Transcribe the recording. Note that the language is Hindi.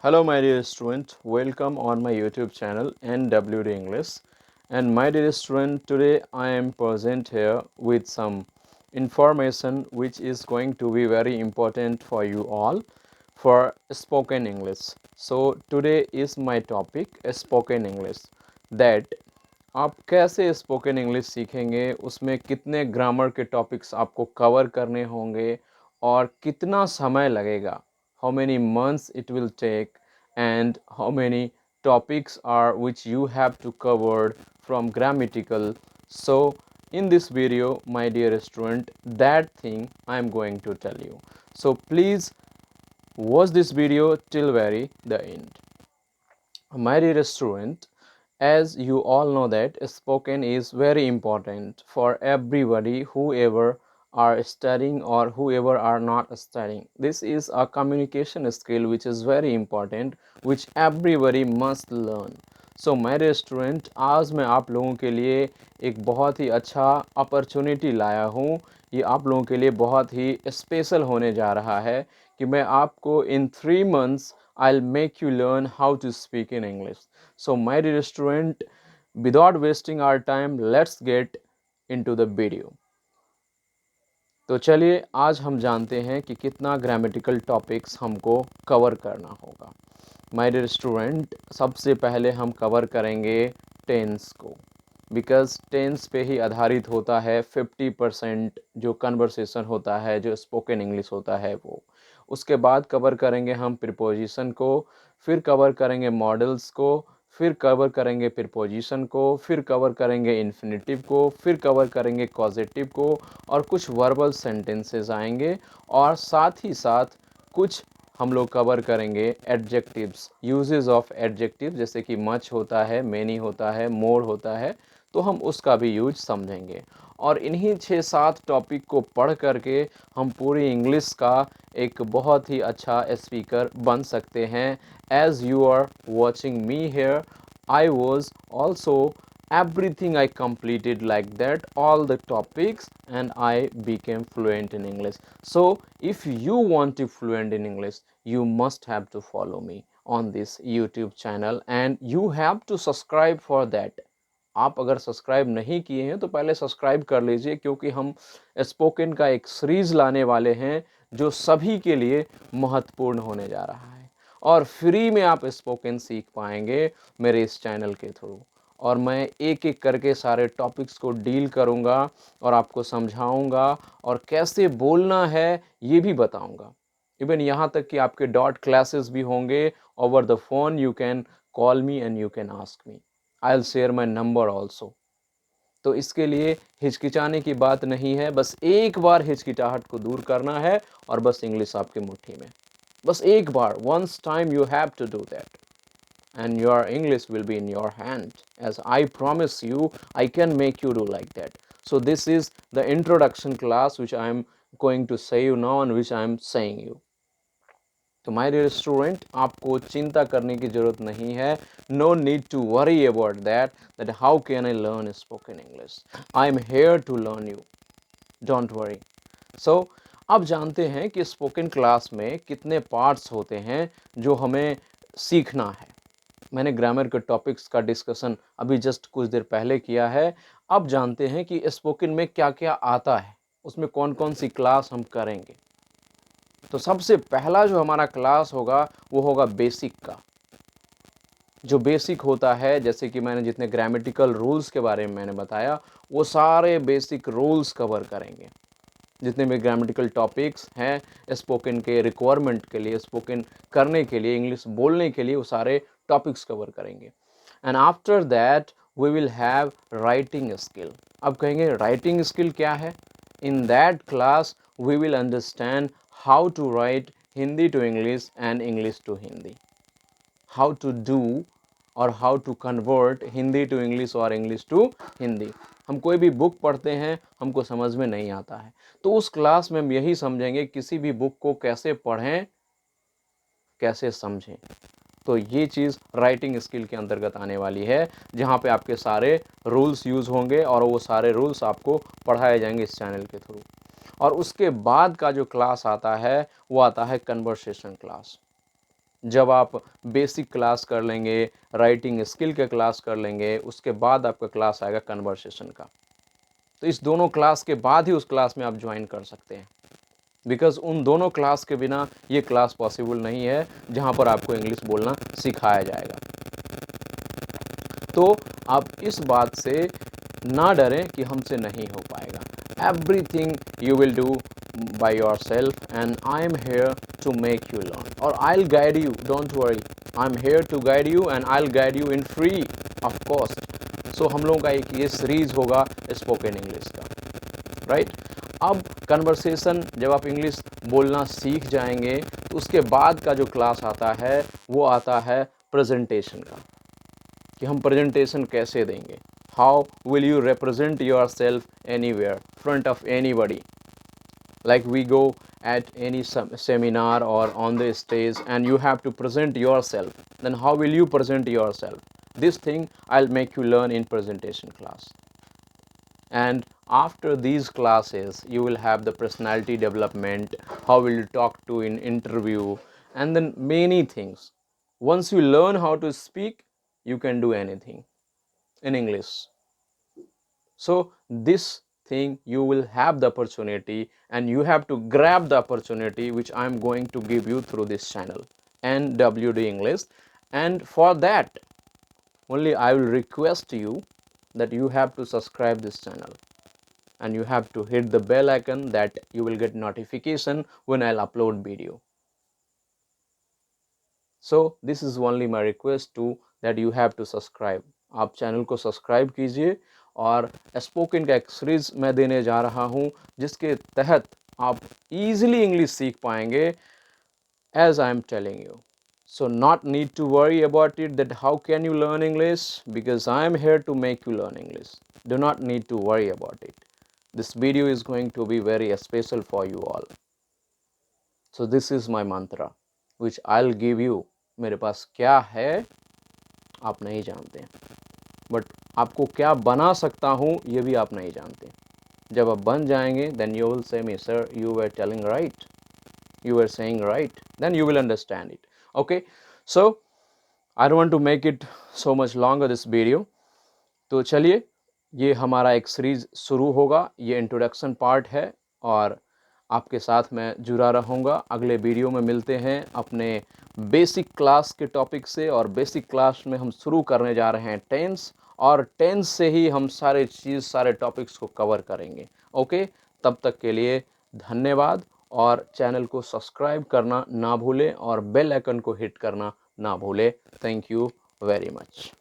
Hello my dear student, welcome on my YouTube channel NWD English. And my dear student, today I am present here with some information which is going to be very important for you all for spoken English. So today is my topic spoken English, that आप कैसे स्पोकन इंग्लिश सीखेंगे, उसमें कितने ग्रामर के टॉपिक्स आपको कवर करने होंगे और कितना समय लगेगा, how many months it will take, and how many topics are which you have to cover from grammatical. So in this video my dear student, that thing I am going to tell you. So please watch this video till very the end. My dear student, as you all know that spoken is very important for everybody, whoever are studying or whoever are not studying. This is a communication skill which is very important, which everybody must learn. सो मेरे स्टूडेंट, आज मैं आप लोगों के लिए एक बहुत ही अच्छा अपॉर्चुनिटी लाया हूँ। ये आप लोगों के लिए बहुत ही स्पेशल होने जा रहा है कि मैं आपको इन 3 months I'll make you learn how to speak in English. So my dear student, without wasting our time, let's get into the video. तो चलिए आज हम जानते हैं कि कितना ग्रामेटिकल टॉपिक्स हमको कवर करना होगा। माय डियर स्टूडेंट, सबसे पहले हम कवर करेंगे टेंस को, बिकॉज टेंस पे ही आधारित होता है 50% जो कन्वर्सेशन होता है, जो स्पोकन इंग्लिश होता है वो। उसके बाद कवर करेंगे हम प्रीपोजिशन को, फिर कवर करेंगे मॉडल्स को, फिर कवर करेंगे प्रीपोजिशन को, फिर कवर करेंगे इन्फिनेटिव को, फिर कवर करेंगे कॉजेटिव को, और कुछ वर्बल सेंटेंसेस आएंगे, और साथ ही साथ कुछ हम लोग कवर करेंगे एडजेक्टिव्स, यूजेस ऑफ एडजेक्टिव, जैसे कि मच होता है, मैनी होता है, मोर होता है, तो हम उसका भी यूज समझेंगे। और इन्हीं 6-7 टॉपिक को पढ़ करके हम पूरी इंग्लिश का एक बहुत ही अच्छा स्पीकर बन सकते हैं। As you are watching me here, I was also everything I completed like that, all the topics, and I became fluent in English. So if you want to fluent in English, you must have to follow me on this YouTube channel, and you have to subscribe for that. आप अगर सब्सक्राइब नहीं किए हैं तो पहले सब्सक्राइब कर लीजिए, क्योंकि हम स्पोकन का एक सीरीज लाने वाले हैं जो सभी के लिए महत्वपूर्ण होने जा रहा है, और फ्री में आप स्पोकन सीख पाएंगे मेरे इस चैनल के थ्रू। और मैं एक एक करके सारे टॉपिक्स को डील करूंगा और आपको समझाऊंगा, और कैसे बोलना है ये भी बताऊंगा। इवन यहाँ तक कि आपके डॉट क्लासेस भी होंगे over the phone. You can call me and you can ask me, I will share my number also. तो इसके लिए हिचकिचाने की बात नहीं है, बस एक बार हिचकिचाहट को दूर करना है और बस इंग्लिश आपकी मुट्ठी में। बस एक बार, once time you have to do that, and your English will be in your hand. As I promise you, I can make you do like that. So this is the introduction class which I am going to say you now, and which I am saying you. तो माय डियर स्टूडेंट, आपको चिंता करने की ज़रूरत नहीं है। No need to worry about that how can I learn spoken English. I am here to learn you, don't worry. So अब जानते हैं कि स्पोकन क्लास में कितने पार्ट्स होते हैं जो हमें सीखना है। मैंने ग्रामर के टॉपिक्स का डिस्कशन अभी जस्ट कुछ देर पहले किया है। अब जानते हैं कि स्पोकन में क्या क्या आता है, उसमें कौन कौन सी क्लास हम करेंगे। तो सबसे पहला जो हमारा क्लास होगा वो होगा बेसिक का। जो बेसिक होता है, जैसे कि मैंने जितने ग्रामेटिकल रूल्स के बारे में मैंने बताया, वो सारे बेसिक रूल्स कवर करेंगे। जितने भी ग्रामेटिकल टॉपिक्स हैं स्पोकन के रिक्वायरमेंट के लिए, स्पोकन करने के लिए, इंग्लिश बोलने के लिए, वो सारे टॉपिक्स कवर करेंगे। And after that we will have writing skill. अब कहेंगे राइटिंग स्किल क्या है? In that class we will understand how to write Hindi to English and English to Hindi, how to do और how to convert Hindi to English और इंग्लिश टू हिंदी। हम कोई भी बुक पढ़ते हैं, हमको समझ में नहीं आता है, तो उस क्लास में हम यही समझेंगे किसी भी बुक को कैसे पढ़ें, कैसे समझें। तो ये चीज़ राइटिंग स्किल के अंतर्गत आने वाली है, जहाँ पे आपके सारे रूल्स यूज़ होंगे और वो सारे रूल्स आपको पढ़ाए जाएंगे इस चैनल के थ्रू। और उसके बाद का जो क्लास आता है वो आता है कन्वर्सेशन क्लास। जब आप बेसिक क्लास कर लेंगे, राइटिंग स्किल के क्लास कर लेंगे, उसके बाद आपका क्लास आएगा कन्वर्सेशन का। तो इस दोनों क्लास के बाद ही उस क्लास में आप ज्वाइन कर सकते हैं, बिकॉज उन दोनों क्लास के बिना ये क्लास पॉसिबल नहीं है जहां पर आपको इंग्लिश बोलना सिखाया जाएगा। तो आप इस बात से ना डरें कि हमसे नहीं हो पाएगा। Everything you will do by yourself and I am here to make you learn, or I'll guide you, don't worry, I'm here to guide you and I'll guide you in free of cost. So हम लोगों का एक ये सीरीज होगा स्पोकन इंग्लिश का, राइट। अब कन्वर्सेशन जब आप इंग्लिश बोलना सीख जाएंगे तो उसके बाद का जो क्लास आता है वो आता है प्रेजेंटेशन का, कि हम प्रेजेंटेशन कैसे देंगे। How will you represent your self anywhere, front of anybody, like we go at any seminar or on the stage and you have to present yourself, then how will you present yourself? This thing I'll make you learn in presentation class. And after these classes you will have the personality development, how will you talk to in interview, and then many things. Once you learn how to speak, you can do anything in English. So this thing you will have the opportunity and you have to grab the opportunity which I am going to give you through this channel NWD English. And for that only I will request you that you have to subscribe this channel and you have to hit the bell icon that you will get notification when I'll upload video. So this is only my request to that you have to subscribe. आप चैनल को सब्सक्राइब कीजिए और स्पोकन का एक सीरीज मैं देने जा रहा हूँ जिसके तहत आप इजीली इंग्लिश सीख पाएंगे, as I am telling you. So not need to worry about it that how can you learn English, because I am here to make you learn English. Do not need to worry about it. This video is going to be very special for you all. So this is my mantra which I'll give you. मेरे पास क्या है आप नहीं जानते, बट आपको क्या बना सकता हूँ ये भी आप नहीं जानते। जब आप बन जाएंगे then you will say me, sir, you were telling right, you were saying right, then you will understand it. Okay, so I don't want to make it so much longer this video. तो चलिए ये हमारा एक सीरीज शुरू होगा, ये इंट्रोडक्शन पार्ट है और आपके साथ मैं जुड़ा रहूँगा। अगले वीडियो में मिलते हैं अपने बेसिक क्लास के टॉपिक से, और बेसिक क्लास में हम शुरू करने जा रहे हैं टेंस, और टेंस से ही हम सारे टॉपिक्स को कवर करेंगे। ओके, तब तक के लिए धन्यवाद, और चैनल को सब्सक्राइब करना ना भूलें और बेल आइकन को हिट करना ना भूलें। Thank you very much.